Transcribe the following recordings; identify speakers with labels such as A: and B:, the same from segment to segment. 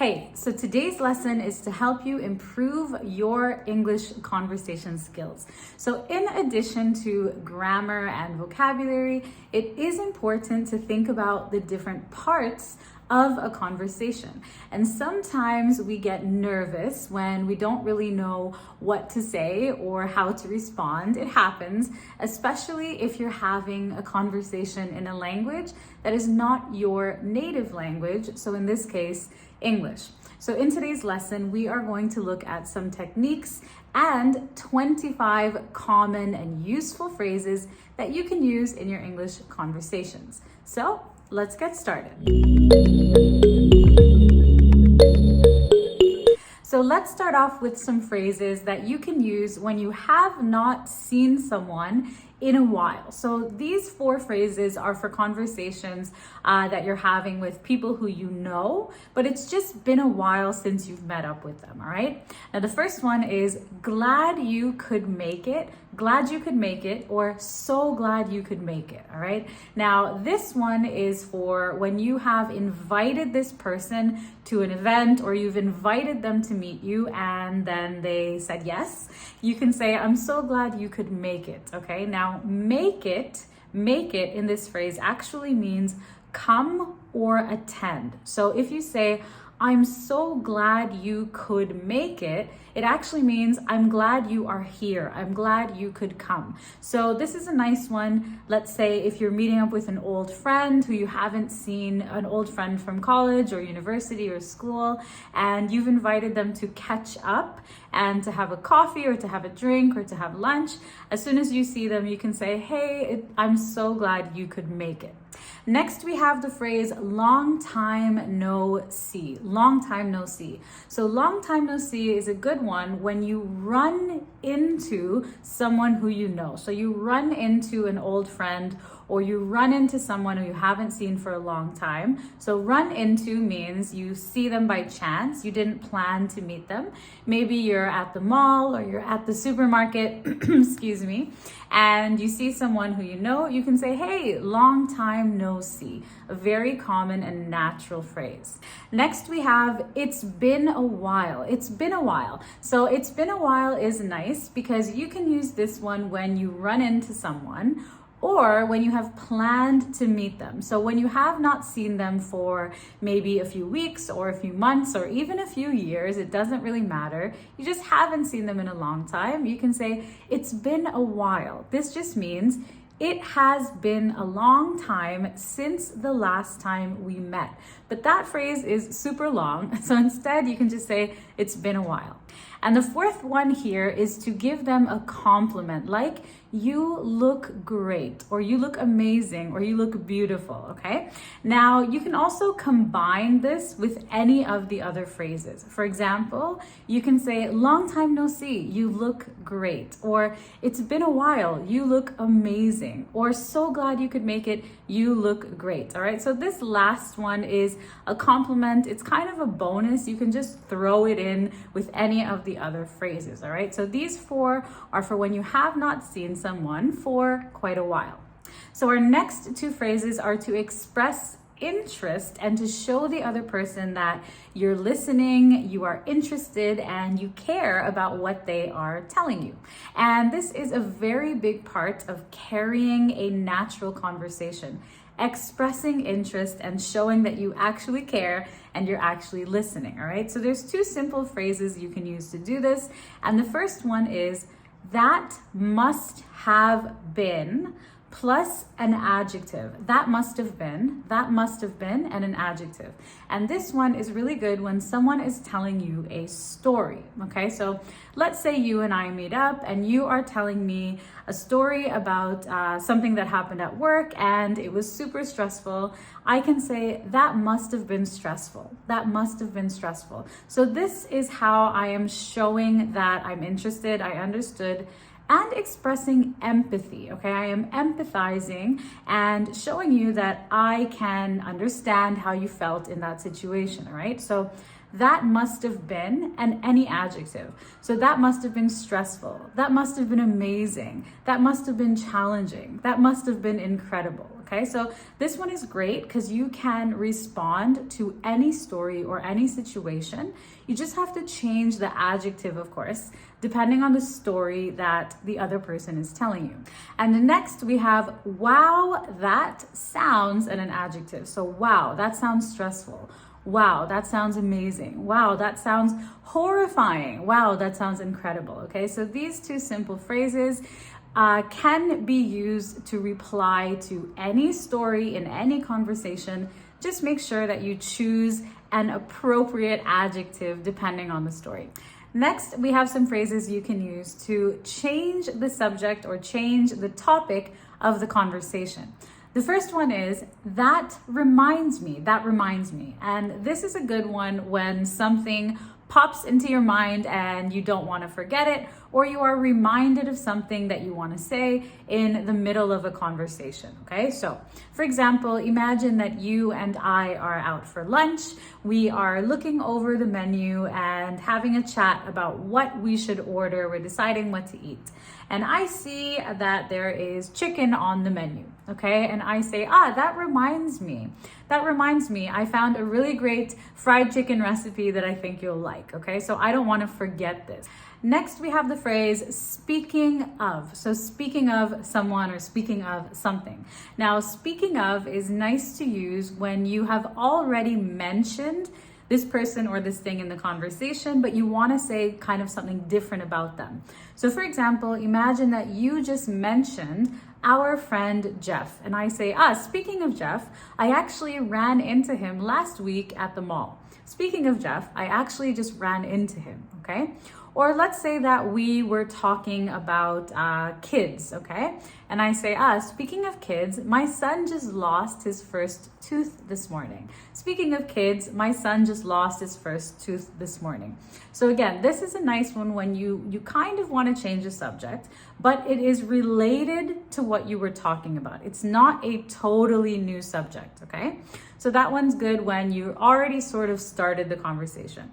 A: Hey, so today's lesson is to help you improve your English conversation skills. So in addition to grammar and vocabulary, it is important to think about the different parts of a conversation. And sometimes we get nervous when we don't really know what to say or how to respond. It happens, especially if you're having a conversation in a language that is not your native language. So in this case, English. So in today's lesson, we are going to look at some techniques and 25 common and useful phrases that you can use in your English conversations. So let's get started. So let's start off with some phrases that you can use when you have not seen someone in a while. So these 4 phrases are for conversations that you're having with people who you know, but it's just been a while since you've met up with them, all right? Now the first one is glad you could make it, glad you could make it, or so glad you could make it, all right? Now this one is for when you have invited this person to an event or you've invited them to meet you and then they said yes. You can say, I'm so glad you could make it, okay? Now make it in this phrase actually means come or attend. So if you say, I'm so glad you could make it, it actually means I'm glad you are here. I'm glad you could come. So this is a nice one. Let's say if you're meeting up with an old friend who you haven't seen, an old friend from college or university or school, and you've invited them to catch up and to have a coffee or to have a drink or to have lunch. As soon as you see them, you can say, hey, I'm so glad you could make it. Next, we have the phrase long time no see. Long time no see. So long time no see is a good one when you run into someone who you know. So you run into an old friend or you run into someone who you haven't seen for a long time. So run into means you see them by chance. You didn't plan to meet them. Maybe you're at the mall or you're at the supermarket, excuse me, and you see someone who you know. You can say, hey, long time no see. A very common and natural phrase. Next we have, it's been a while. It's been a while. So it's been a while is nice because you can use this one when you run into someone or when you have planned to meet them. So when you have not seen them for maybe a few weeks or a few months or even a few years, it doesn't really matter. You just haven't seen them in a long time. You can say, it's been a while. This just means it has been a long time since the last time we met. But that phrase is super long. So instead you can just say, it's been a while. And the fourth one here is to give them a compliment, like you look great, or you look amazing, or you look beautiful, okay? Now, you can also combine this with any of the other phrases. For example, you can say, long time no see, you look great, or it's been a while, you look amazing, or so glad you could make it, you look great, all right? So this last one is a compliment. It's kind of a bonus. You can just throw it in with any of the other phrases, all right? So these 4 are for when you have not seen someone for quite a while. So our next 2 phrases are to express interest and to show the other person that you're listening, you are interested, and you care about what they are telling you. And this is a very big part of carrying a natural conversation. Expressing interest and showing that you actually care and you're actually listening, all right? So there's 2 simple phrases you can use to do this. And the first one is, that must have been, plus an adjective. That must have been, and an adjective. And this one is really good when someone is telling you a story, okay? So let's say you and I meet up and you are telling me a story about something that happened at work and it was super stressful. I can say, that must have been stressful. That must have been stressful. So this is how I am showing that I'm interested, I understood, and expressing empathy, okay? I am empathizing and showing you that I can understand how you felt in that situation, all right? So that must have been, and any adjective. So that must have been stressful. That must have been amazing. That must have been challenging. That must have been incredible, Okay, so this one is great because you can respond to any story or any situation. You just have to change the adjective, of course, depending on the story that the other person is telling you. And next we have wow, that sounds, and an adjective. So wow, that sounds stressful. Wow, that sounds amazing. Wow, that sounds horrifying. Wow, that sounds incredible. Okay, so these two simple phrases can be used to reply to any story in any conversation. Just make sure that you choose an appropriate adjective depending on the story. Next, we have some phrases you can use to change the subject or change the topic of the conversation. The first one is, that reminds me, that reminds me. And this is a good one when something pops into your mind and you don't want to forget it, or you are reminded of something that you want to say in the middle of a conversation. Okay, so for example, imagine that you and I are out for lunch. We are looking over the menu and having a chat about what we should order. We're deciding what to eat. And I see that there is chicken on the menu, okay? And I say, that reminds me. That reminds me, I found a really great fried chicken recipe that I think you'll like, okay? So I don't want to forget this. Next, we have the phrase speaking of. So speaking of someone or speaking of something. Now, speaking of is nice to use when you have already mentioned this person or this thing in the conversation, but you want to say kind of something different about them. So for example, imagine that you just mentioned our friend Jeff, and I say, speaking of Jeff, I actually ran into him last week at the mall. Speaking of Jeff, I actually just ran into him, okay? Or let's say that we were talking about kids, okay? And I say, speaking of kids, my son just lost his first tooth this morning. Speaking of kids, my son just lost his first tooth this morning. So again, this is a nice one when you kind of want to change the subject, but it is related to what you were talking about. It's not a totally new subject, okay? So that one's good when you already sort of started the conversation.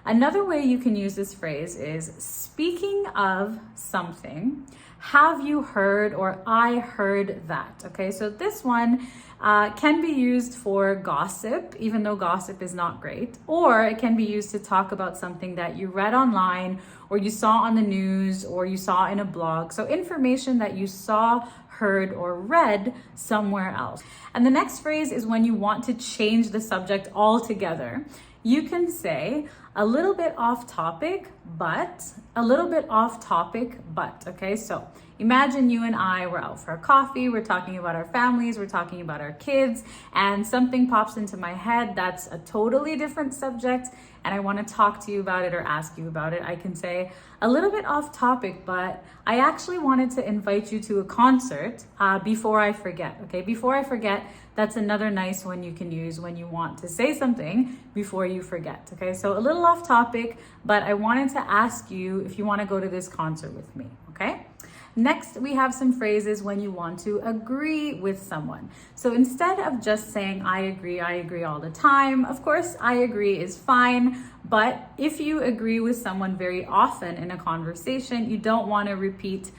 A: Another way you can use this phrase is, speaking of something, have you heard, or I heard that. Okay, so this one can be used for gossip, even though gossip is not great, or it can be used to talk about something that you read online, or you saw on the news, or you saw in a blog. So information that you saw, heard, or read somewhere else. And the next phrase is when you want to change the subject altogether. You can say, a little bit off topic, but, a little bit off topic, but, okay? So imagine you and I were out for a coffee, we're talking about our families, we're talking about our kids, and something pops into my head that's a totally different subject, and I want to talk to you about it or ask you about it. I can say, a little bit off topic, but I actually wanted to invite you to a concert before I forget, okay? Before I forget, that's another nice one you can use when you want to say something before you forget, okay? So a little off topic, but I wanted to ask you if you want to go to this concert with me, okay? Next, we have some phrases when you want to agree with someone. So instead of just saying, I agree all the time, of course, I agree is fine. But if you agree with someone very often in a conversation, you don't want to repeat,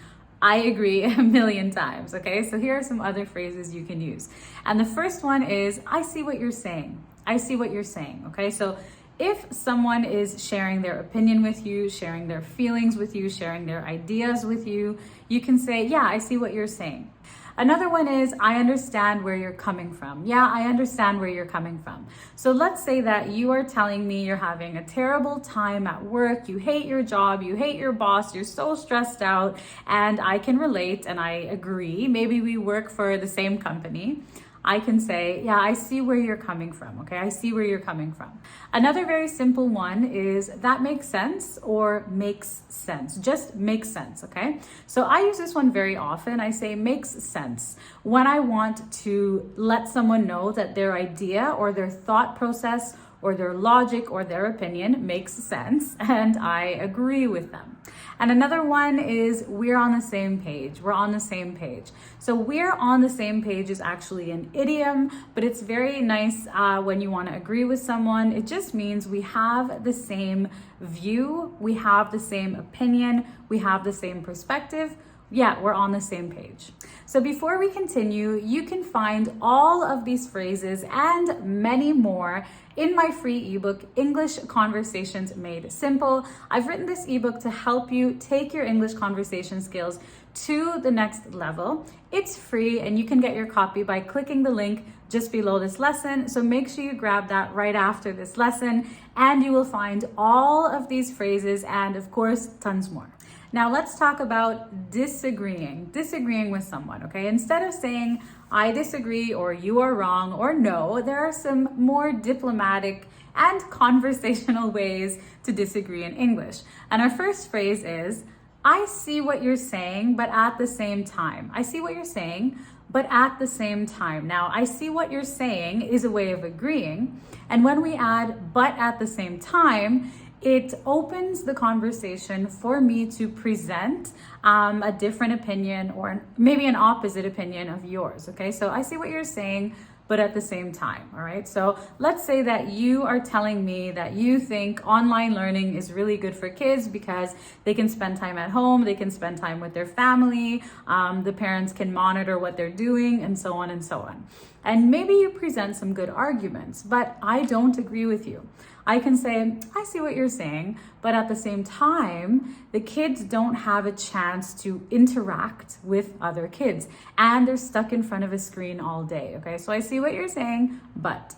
A: I agree a million times, okay? So here are some other phrases you can use. And the first one is, I see what you're saying. I see what you're saying, okay? So if someone is sharing their opinion with you, sharing their feelings with you, sharing their ideas with you, you can say, yeah, I see what you're saying. Another one is, I understand where you're coming from. Yeah, I understand where you're coming from. So let's say that you are telling me you're having a terrible time at work, you hate your job, you hate your boss, you're so stressed out, and I can relate and I agree. Maybe we work for the same company. I can say, yeah, I see where you're coming from, okay? I see where you're coming from. Another very simple one is, that makes sense, or makes sense. Just makes sense, okay? So I use this one very often. I say makes sense when I want to let someone know that their idea or their thought process or their logic or their opinion makes sense and I agree with them. And another one is, we're on the same page. We're on the same page. So we're on the same page is actually an idiom, but it's very nice when you want to agree with someone. It just means we have the same view, we have the same opinion, we have the same perspective, Yeah, we're on the same page. So before we continue, you can find all of these phrases and many more in my free ebook, English Conversations Made Simple. I've written this ebook to help you take your English conversation skills to the next level. It's free and you can get your copy by clicking the link just below this lesson. So make sure you grab that right after this lesson and you will find all of these phrases and of course, tons more. Now let's talk about disagreeing with someone, okay? Instead of saying, I disagree or you are wrong or no, there are some more diplomatic and conversational ways to disagree in English. And our first phrase is, I see what you're saying, but at the same time. I see what you're saying, but at the same time. Now, I see what you're saying is a way of agreeing. And when we add, but at the same time, it opens the conversation for me to present a different opinion or maybe an opposite opinion of yours, okay? So I see what you're saying, but at the same time, all right? So let's say that you are telling me that you think online learning is really good for kids because they can spend time at home, they can spend time with their family, the parents can monitor what they're doing, and so on and so on. And maybe you present some good arguments, but I don't agree with you. I can say, I see what you're saying, but at the same time, the kids don't have a chance to interact with other kids and they're stuck in front of a screen all day, okay? So I see what you're saying, but.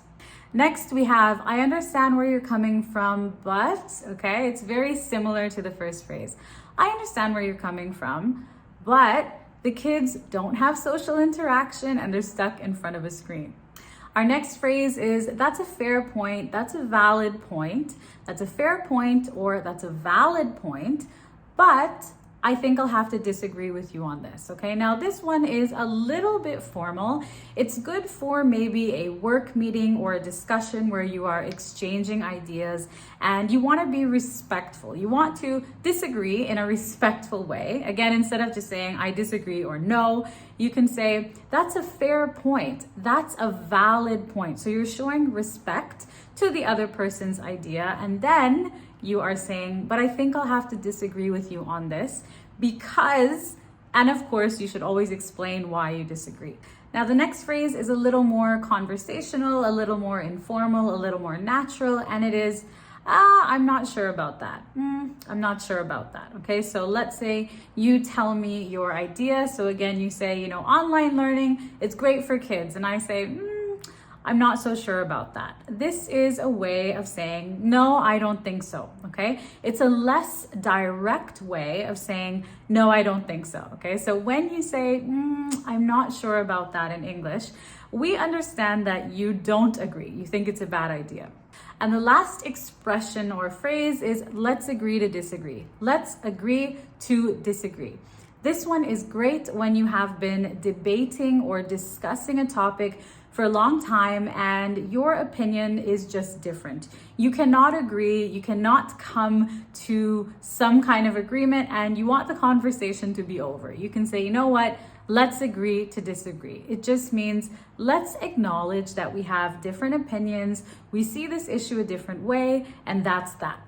A: Next we have, I understand where you're coming from, but, okay? It's very similar to the first phrase. I understand where you're coming from, but the kids don't have social interaction and they're stuck in front of a screen. Our next phrase is, that's a fair point, that's a valid point, that's a fair point, or that's a valid point, but I think I'll have to disagree with you on this, okay? Now this one is a little bit formal. It's good for maybe a work meeting or a discussion where you are exchanging ideas and you want to be respectful. You want to disagree in a respectful way. Again, instead of just saying I disagree or no, you can say that's a fair point. That's a valid point. So you're showing respect to the other person's idea, and then you are saying, but I think I'll have to disagree with you on this because, and of course, you should always explain why you disagree. Now, the next phrase is a little more conversational, a little more informal, a little more natural, and it is, I'm not sure about that. I'm not sure about that. Okay, so let's say you tell me your idea. So again, you say, online learning, it's great for kids. And I say, I'm not so sure about that. This is a way of saying, no, I don't think so, okay? It's a less direct way of saying, no, I don't think so, okay? So when you say, I'm not sure about that in English, we understand that you don't agree. You think it's a bad idea. And the last expression or phrase is, let's agree to disagree. Let's agree to disagree. This one is great when you have been debating or discussing a topic for a long time and your opinion is just different. You cannot agree, you cannot come to some kind of agreement and you want the conversation to be over. You can say, you know what, let's agree to disagree. It just means let's acknowledge that we have different opinions, we see this issue a different way, and that's that.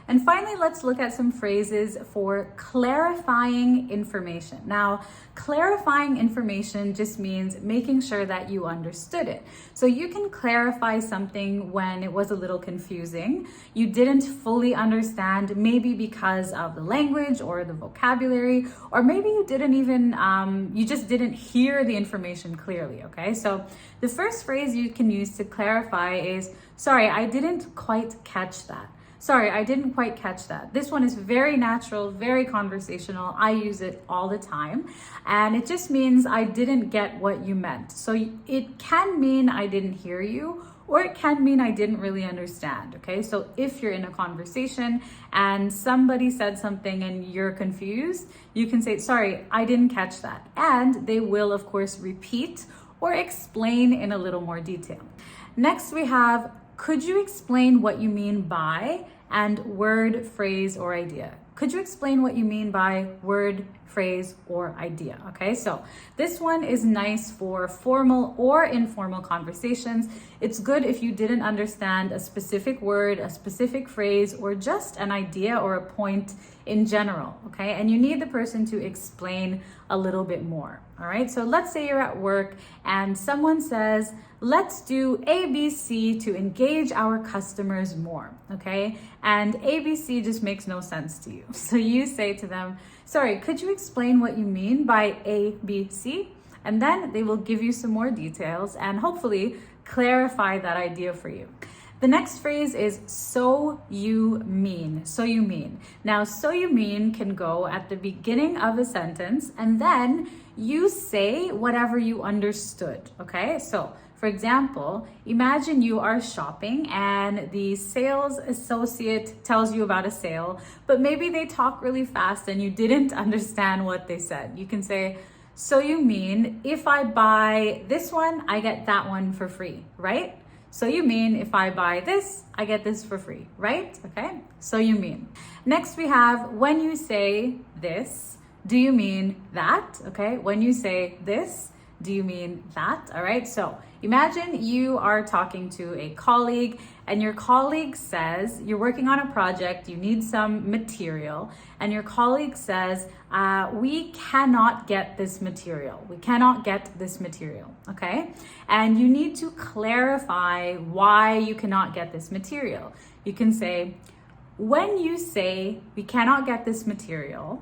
A: And finally, let's look at some phrases for clarifying information. Now, clarifying information just means making sure that you understood it. So you can clarify something when it was a little confusing. You didn't fully understand, maybe because of the language or the vocabulary, or maybe you didn't even, you just didn't hear the information clearly, okay? So the first phrase you can use to clarify is, sorry, I didn't quite catch that. Sorry, I didn't quite catch that. This one is very natural, very conversational. I use it all the time. And it just means I didn't get what you meant. So it can mean I didn't hear you, or it can mean I didn't really understand, okay? So if you're in a conversation and somebody said something and you're confused, you can say, sorry, I didn't catch that. And they will, of course, repeat or explain in a little more detail. Next, we have, could you explain what you mean by? and word, phrase, or idea. Could you explain what you mean by word, phrase, or idea? Okay, so this one is nice for formal or informal conversations. It's good if you didn't understand a specific word, a specific phrase, or just an idea or a point in general, okay? And you need the person to explain a little bit more, all right? So let's say you're at work and someone says, let's do ABC to engage our customers more, okay? And ABC just makes no sense to you. So you say to them, sorry, could you explain what you mean by ABC? And then they will give you some more details and hopefully clarify that idea for you. The next phrase is so you mean. So you mean. Now, so you mean can go at the beginning of a sentence and then you say whatever you understood, okay? So, for example, imagine you are shopping and the sales associate tells you about a sale, but maybe they talk really fast and you didn't understand what they said. You can say, so you mean if I buy this one, I get that one for free, right? So you mean if I buy this, I get this for free, right? Okay, so you mean. Next we have when you say this, do you mean that? Okay, when you say this, do you mean that? All right, so imagine you are talking to a colleague and your colleague says, you're working on a project, you need some material, and your colleague says, we cannot get this material. We cannot get this material, okay? And you need to clarify why you cannot get this material. You can say, when you say we cannot get this material,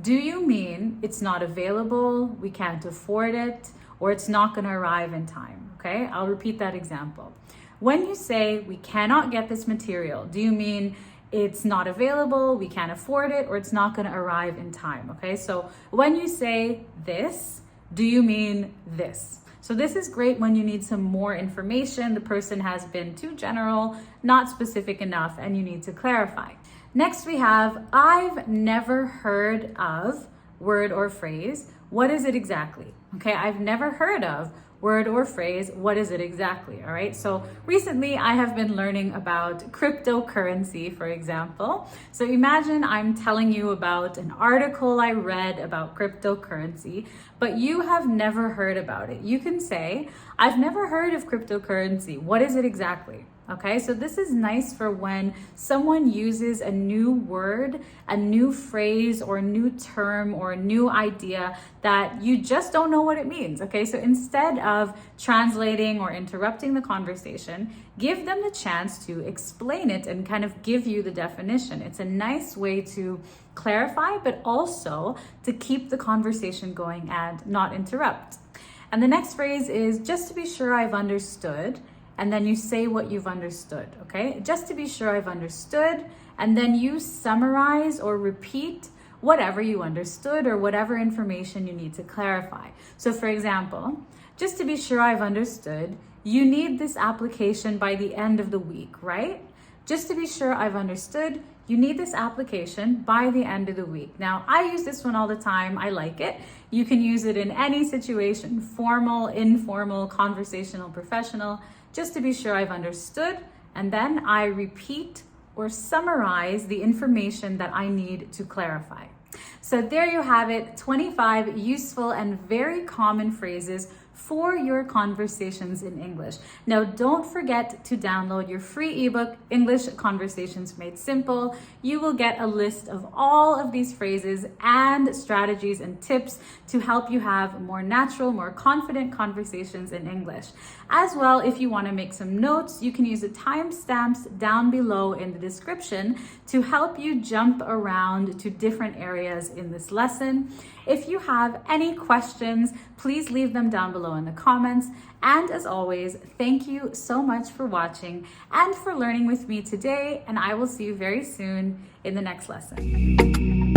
A: do you mean it's not available, we can't afford it, or it's not going to arrive in time? Okay, I'll repeat that example. When you say we cannot get this material, do you mean it's not available, we can't afford it, or it's not going to arrive in time? Okay, so when you say this, do you mean this? So this is great when you need some more information, the person has been too general, not specific enough, and you need to clarify. Next we have, I've never heard of word or phrase. What is it exactly? Okay, I've never heard of word or phrase. What is it exactly? All right, so recently I have been learning about cryptocurrency, for example. So imagine I'm telling you about an article I read about cryptocurrency, but you have never heard about it. You can say, I've never heard of cryptocurrency. What is it exactly? Okay, so this is nice for when someone uses a new word, a new phrase, or a new term, or a new idea that you just don't know what it means. Okay, so instead of translating or interrupting the conversation, give them the chance to explain it and kind of give you the definition. It's a nice way to clarify, but also to keep the conversation going and not interrupt. And the next phrase is just to be sure I've understood. And then you say what you've understood, okay? Just to be sure I've understood, and then you summarize or repeat whatever you understood or whatever information you need to clarify. So for example, just to be sure I've understood, you need this application by the end of the week, right? Just to be sure I've understood, you need this application by the end of the week. Now, I use this one all the time. I like it. You can use it in any situation, formal, informal, conversational, professional. Just to be sure I've understood, and then I repeat or summarize the information that I need to clarify. So there you have it, 25 useful and very common phrases for your conversations in English. Now, don't forget to download your free ebook, English Conversations Made Simple. You will get a list of all of these phrases and strategies and tips to help you have more natural, more confident conversations in English. As well, if you want to make some notes, you can use the timestamps down below in the description to help you jump around to different areas in this lesson. If you have any questions, please leave them down below in the comments. And as always, thank you so much for watching and for learning with me today. And I will see you very soon in the next lesson.